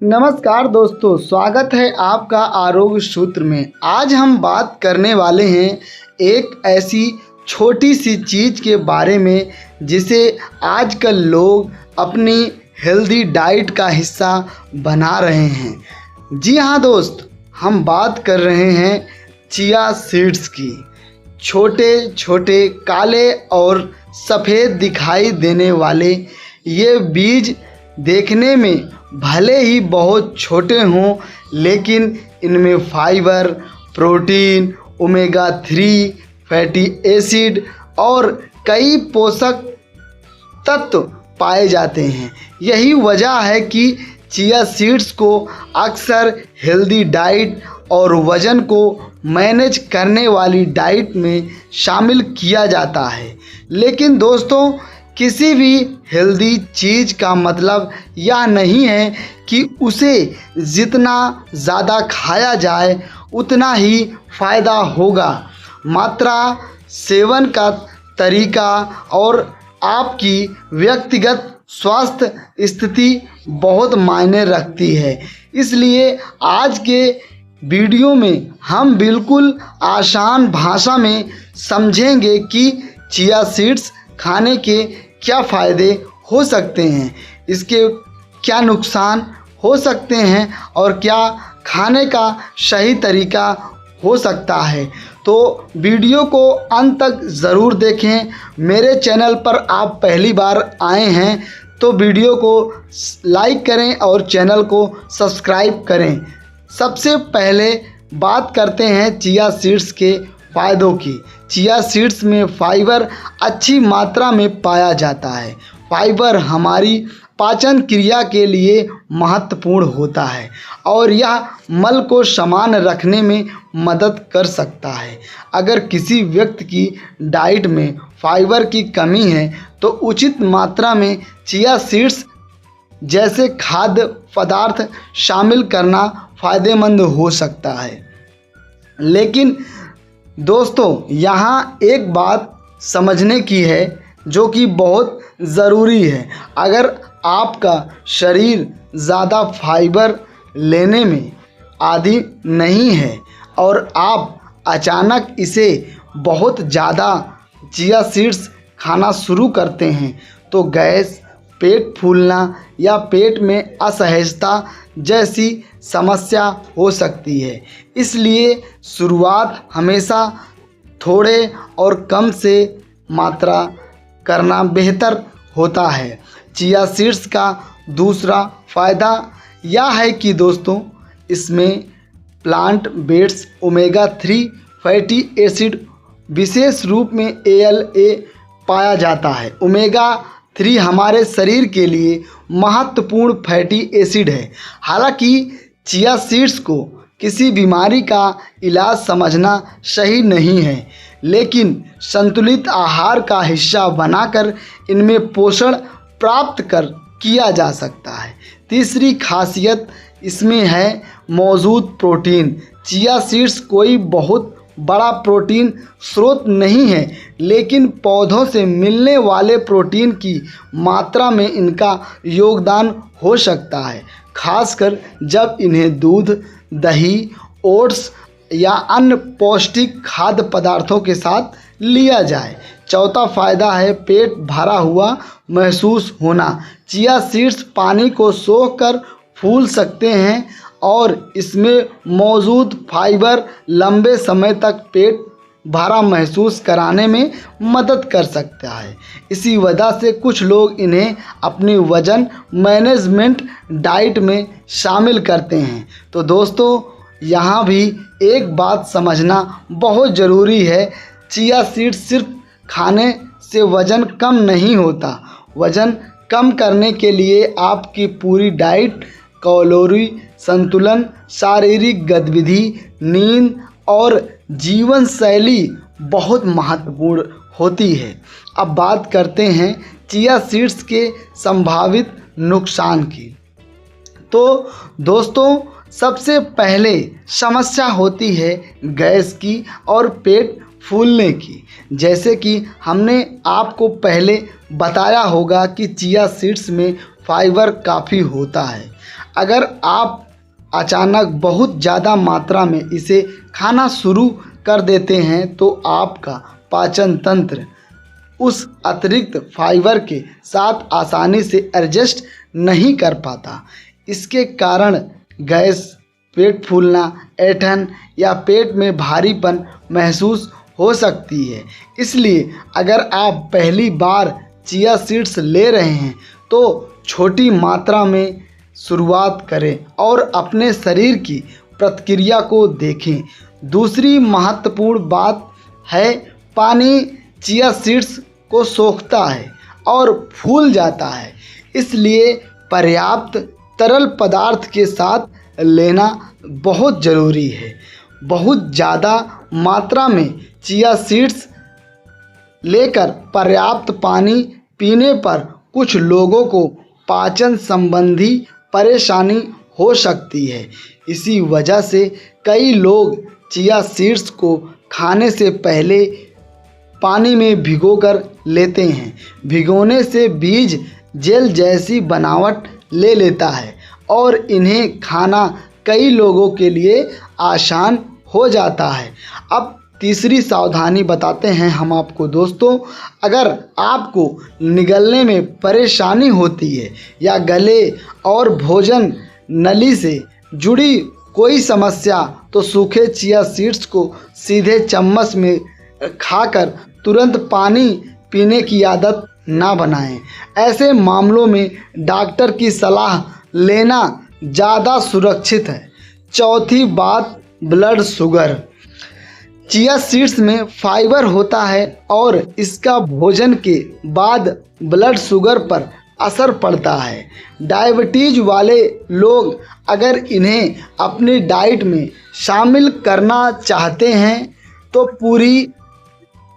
नमस्कार दोस्तों, स्वागत है आपका आरोग्य सूत्र में। आज हम बात करने वाले हैं एक ऐसी छोटी सी चीज़ के बारे में जिसे आजकल लोग अपनी हेल्दी डाइट का हिस्सा बना रहे हैं। जी हाँ दोस्त, हम बात कर रहे हैं चिया सीड्स की। छोटे छोटे काले और सफ़ेद दिखाई देने वाले ये बीज देखने में भले ही बहुत छोटे हों, लेकिन इनमें fibre, protein, omega 3 fatty acid और कई पोषक तत्व पाए जाते हैं। यही वजह है कि चिया सीड्स को अक्सर हेल्दी डाइट और वज़न को मैनेज करने वाली डाइट में शामिल किया जाता है। लेकिन दोस्तों, किसी भी हेल्दी चीज़ का मतलब यह नहीं है कि उसे जितना ज़्यादा खाया जाए उतना ही फ़ायदा होगा। मात्रा, सेवन का तरीका और आपकी व्यक्तिगत स्वास्थ्य स्थिति बहुत मायने रखती है। इसलिए आज के वीडियो में हम बिल्कुल आसान भाषा में समझेंगे कि चिया सीड्स खाने के क्या फ़ायदे हो सकते हैं, इसके क्या नुकसान हो सकते हैं और क्या खाने का सही तरीका हो सकता है। तो वीडियो को अंत तक ज़रूर देखें। मेरे चैनल पर आप पहली बार आए हैं तो वीडियो को लाइक करें और चैनल को सब्सक्राइब करें। सबसे पहले बात करते हैं चिया सीड्स के फ़ायदों की। चिया सीड्स में फाइबर अच्छी मात्रा में पाया जाता है। फाइबर हमारी पाचन क्रिया के लिए महत्वपूर्ण होता है और यह मल को समान रखने में मदद कर सकता है। अगर किसी व्यक्ति की डाइट में फाइबर की कमी है तो उचित मात्रा में चिया सीड्स जैसे खाद्य पदार्थ शामिल करना फ़ायदेमंद हो सकता है। लेकिन दोस्तों, यहाँ एक बात समझने की है जो कि बहुत ज़रूरी है। अगर आपका शरीर ज़्यादा फाइबर लेने में आदी नहीं है और आप अचानक इसे बहुत ज़्यादा चिया सीड्स खाना शुरू करते हैं तो गैस, पेट फूलना या पेट में असहजता जैसी समस्या हो सकती है। इसलिए शुरुआत हमेशा थोड़े और कम से मात्रा करना बेहतर होता है। चिया सीड्स का दूसरा फ़ायदा यह है कि दोस्तों, इसमें plant based omega 3 fatty acid विशेष रूप में ALA पाया जाता है। ओमेगा 3 हमारे शरीर के लिए महत्वपूर्ण फैटी एसिड है। हालांकि चिया सीड्स को किसी बीमारी का इलाज समझना सही नहीं है, लेकिन संतुलित आहार का हिस्सा बनाकर इनमें पोषण प्राप्त किया जा सकता है। तीसरी खासियत इसमें है मौजूद प्रोटीन। चिया सीड्स कोई बहुत बड़ा प्रोटीन स्रोत नहीं है, लेकिन पौधों से मिलने वाले प्रोटीन की मात्रा में इनका योगदान हो सकता है, खासकर जब इन्हें दूध, दही, ओट्स या अन्य पौष्टिक खाद्य पदार्थों के साथ लिया जाए। चौथा फ़ायदा है पेट भरा हुआ महसूस होना। चिया सीड्स पानी को सोखकर फूल सकते हैं और इसमें मौजूद फाइबर लंबे समय तक पेट भरा महसूस कराने में मदद कर सकता है। इसी वजह से कुछ लोग इन्हें अपनी वज़न मैनेजमेंट डाइट में शामिल करते हैं। तो दोस्तों, यहाँ भी एक बात समझना बहुत ज़रूरी है, चिया सीड्स सिर्फ खाने से वज़न कम नहीं होता। वज़न कम करने के लिए आपकी पूरी डाइट, कैलोरी संतुलन, शारीरिक गतिविधि, नींद और जीवन शैली बहुत महत्वपूर्ण होती है। अब बात करते हैं चिया सीड्स के संभावित नुकसान की। तो दोस्तों, सबसे पहले समस्या होती है गैस की और पेट फूलने की। जैसे कि हमने आपको पहले बताया होगा कि चिया सीड्स में फाइबर काफ़ी होता है। अगर आप अचानक बहुत ज़्यादा मात्रा में इसे खाना शुरू कर देते हैं तो आपका पाचन तंत्र उस अतिरिक्त फाइबर के साथ आसानी से एडजस्ट नहीं कर पाता। इसके कारण गैस, पेट फूलना, ऐंठन या पेट में भारीपन महसूस हो सकती है। इसलिए अगर आप पहली बार चिया सीड्स ले रहे हैं तो छोटी मात्रा में शुरुआत करें और अपने शरीर की प्रतिक्रिया को देखें। दूसरी महत्वपूर्ण बात है, पानी चिया सीड्स को सोखता है और फूल जाता है, इसलिए पर्याप्त तरल पदार्थ के साथ लेना बहुत ज़रूरी है। बहुत ज़्यादा मात्रा में चिया सीड्स लेकर पर्याप्त पानी पीने पर कुछ लोगों को पाचन संबंधी परेशानी हो सकती है। इसी वजह से कई लोग चिया सीड्स को खाने से पहले पानी में भिगोकर लेते हैं। भिगोने से बीज जेल जैसी बनावट ले लेता है और इन्हें खाना कई लोगों के लिए आसान हो जाता है। अब तीसरी सावधानी बताते हैं हम आपको दोस्तों। अगर आपको निगलने में परेशानी होती है या गले और भोजन नली से जुड़ी कोई समस्या, तो सूखे चिया सीड्स को सीधे चम्मच में खाकर तुरंत पानी पीने की आदत ना बनाएं। ऐसे मामलों में डॉक्टर की सलाह लेना ज़्यादा सुरक्षित है। चौथी बात, ब्लड शुगर। चिया सीड्स में फाइबर होता है और इसका भोजन के बाद ब्लड शुगर पर असर पड़ता है। डायबिटीज वाले लोग अगर इन्हें अपनी डाइट में शामिल करना चाहते हैं तो पूरी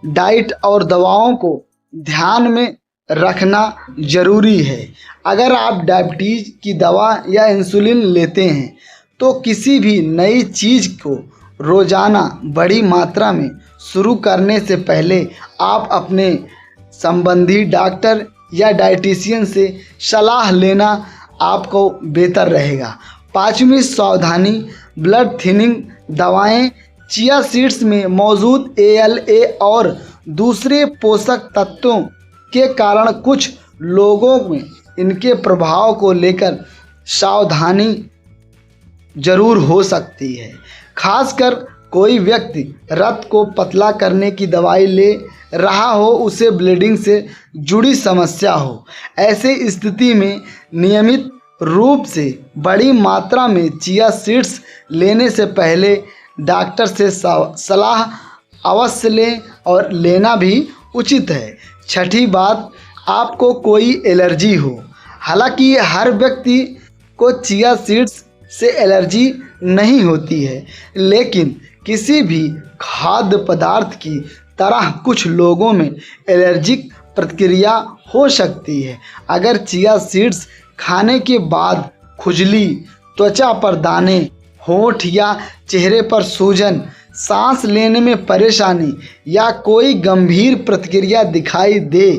डाइट और दवाओं को ध्यान में रखना ज़रूरी है। अगर आप डायबिटीज की दवा या इंसुलिन लेते हैं तो किसी भी नई चीज़ को रोज़ाना बड़ी मात्रा में शुरू करने से पहले आप अपने संबंधी डॉक्टर या डाइटिशियन से सलाह लेना आपको बेहतर रहेगा। पांचवी सावधानी, ब्लड थिनिंग दवाएं। चिया सीड्स में मौजूद ALA और दूसरे पोषक तत्वों के कारण कुछ लोगों में इनके प्रभाव को लेकर सावधानी जरूर हो सकती है। खासकर कोई व्यक्ति रक्त को पतला करने की दवाई ले रहा हो, उसे ब्लीडिंग से जुड़ी समस्या हो। ऐसे स्थिति में नियमित रूप से बड़ी मात्रा में चिया सीड्स लेने से पहले डॉक्टर से सलाह अवश्य लें और लेना भी उचित है। छठी बात, आपको कोई एलर्जी हो। हालांकि हर व्यक्ति को चिया सीड्स से एलर्जी नहीं होती है, लेकिन किसी भी खाद्य पदार्थ की तरह कुछ लोगों में एलर्जिक प्रतिक्रिया हो सकती है। अगर चिया सीड्स खाने के बाद खुजली, त्वचा पर दाने, होंठ या चेहरे पर सूजन, सांस लेने में परेशानी या कोई गंभीर प्रतिक्रिया दिखाई दे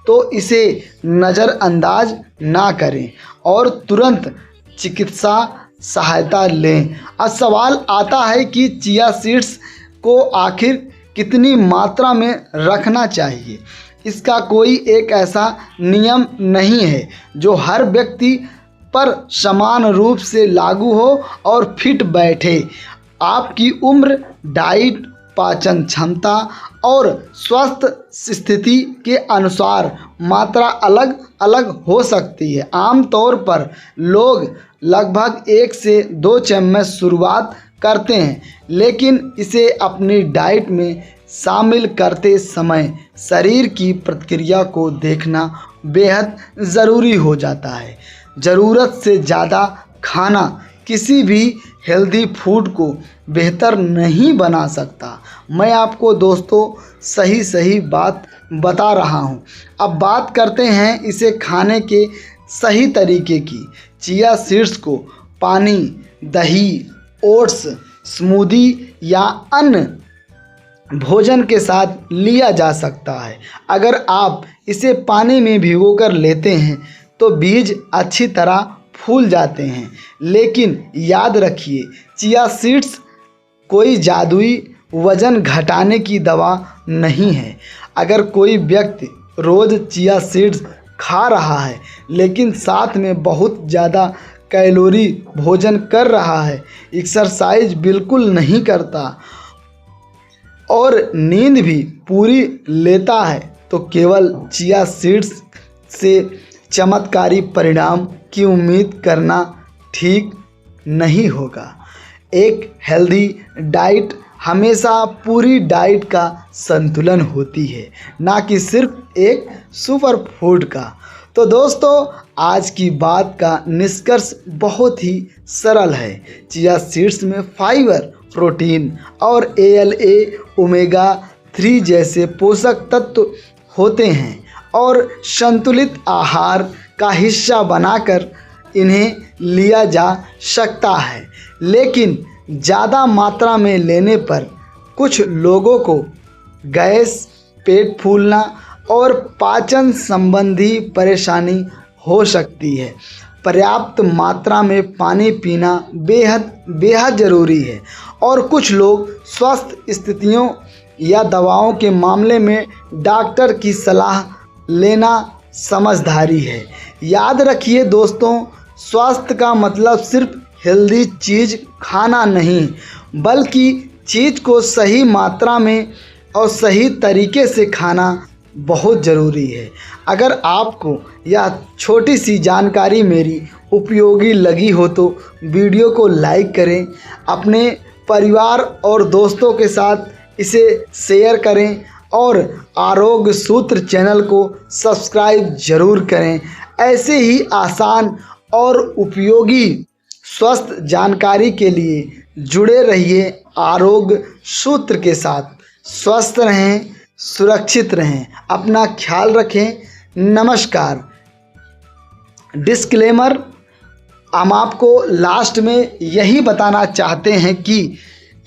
तो इसे नज़रअंदाज ना करें और तुरंत चिकित्सा सहायता लें। अब सवाल आता है कि चिया सीड्स को आखिर कितनी मात्रा में रखना चाहिए। इसका कोई एक ऐसा नियम नहीं है जो हर व्यक्ति पर समान रूप से लागू हो और फिट बैठे। आपकी उम्र, डाइट, पाचन क्षमता और स्वास्थ्य स्थिति के अनुसार मात्रा अलग अलग हो सकती है। आमतौर पर लोग लगभग 1 से 2 चम्मच शुरुआत करते हैं, लेकिन इसे अपनी डाइट में शामिल करते समय शरीर की प्रतिक्रिया को देखना बेहद ज़रूरी हो जाता है। ज़रूरत से ज़्यादा खाना किसी भी हेल्दी फूड को बेहतर नहीं बना सकता। मैं आपको दोस्तों सही बात बता रहा हूँ। अब बात करते हैं इसे खाने के सही तरीके की। चिया सीड्स को पानी, दही, ओट्स, स्मूदी या अन्य भोजन के साथ लिया जा सकता है। अगर आप इसे पानी में भिगोकर लेते हैं तो बीज अच्छी तरह फूल जाते हैं। लेकिन याद रखिए, चिया सीड्स कोई जादुई वजन घटाने की दवा नहीं है। अगर कोई व्यक्ति रोज़ चिया सीड्स खा रहा है लेकिन साथ में बहुत ज़्यादा कैलोरी भोजन कर रहा है, एक्सरसाइज बिल्कुल नहीं करता और नींद भी पूरी लेता है, तो केवल चिया सीड्स से चमत्कारी परिणाम की उम्मीद करना ठीक नहीं होगा। एक हेल्दी डाइट हमेशा पूरी डाइट का संतुलन होती है, ना कि सिर्फ एक सुपर फूड का। तो दोस्तों, आज की बात का निष्कर्ष बहुत ही सरल है। चिया सीड्स में फाइबर, प्रोटीन और ALA, ओमेगा 3 जैसे पोषक तत्व होते हैं और संतुलित आहार का हिस्सा बनाकर इन्हें लिया जा सकता है। लेकिन ज़्यादा मात्रा में लेने पर कुछ लोगों को गैस, पेट फूलना और पाचन संबंधी परेशानी हो सकती है। पर्याप्त मात्रा में पानी पीना बेहद ज़रूरी है और कुछ लोग स्वास्थ्य स्थितियों या दवाओं के मामले में डॉक्टर की सलाह लेना समझदारी है। याद रखिए दोस्तों, स्वास्थ्य का मतलब सिर्फ हेल्दी चीज़ खाना नहीं, बल्कि चीज़ को सही मात्रा में और सही तरीके से खाना बहुत ज़रूरी है। अगर आपको यह छोटी सी जानकारी मेरी उपयोगी लगी हो तो वीडियो को लाइक करें, अपने परिवार और दोस्तों के साथ इसे शेयर करें और आरोग्य सूत्र चैनल को सब्सक्राइब ज़रूर करें। ऐसे ही आसान और उपयोगी स्वस्थ जानकारी के लिए जुड़े रहिए आरोग्य सूत्र के साथ। स्वस्थ रहें, सुरक्षित रहें, अपना ख्याल रखें। नमस्कार। डिस्क्लेमर, हम आपको लास्ट में यही बताना चाहते हैं कि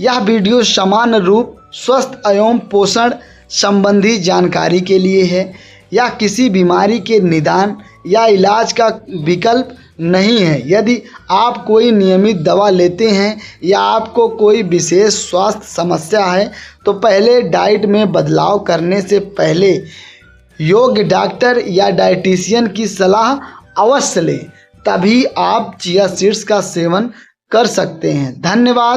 यह वीडियो सामान्य रूप स्वस्थ एवं पोषण संबंधी जानकारी के लिए है। यह किसी बीमारी के निदान या इलाज का विकल्प नहीं है। यदि आप कोई नियमित दवा लेते हैं या आपको कोई विशेष स्वास्थ्य समस्या है तो पहले डाइट में बदलाव करने से पहले योग्य डॉक्टर या डाइटिशियन की सलाह अवश्य लें, तभी आप चिया सीड्स का सेवन कर सकते हैं। धन्यवाद।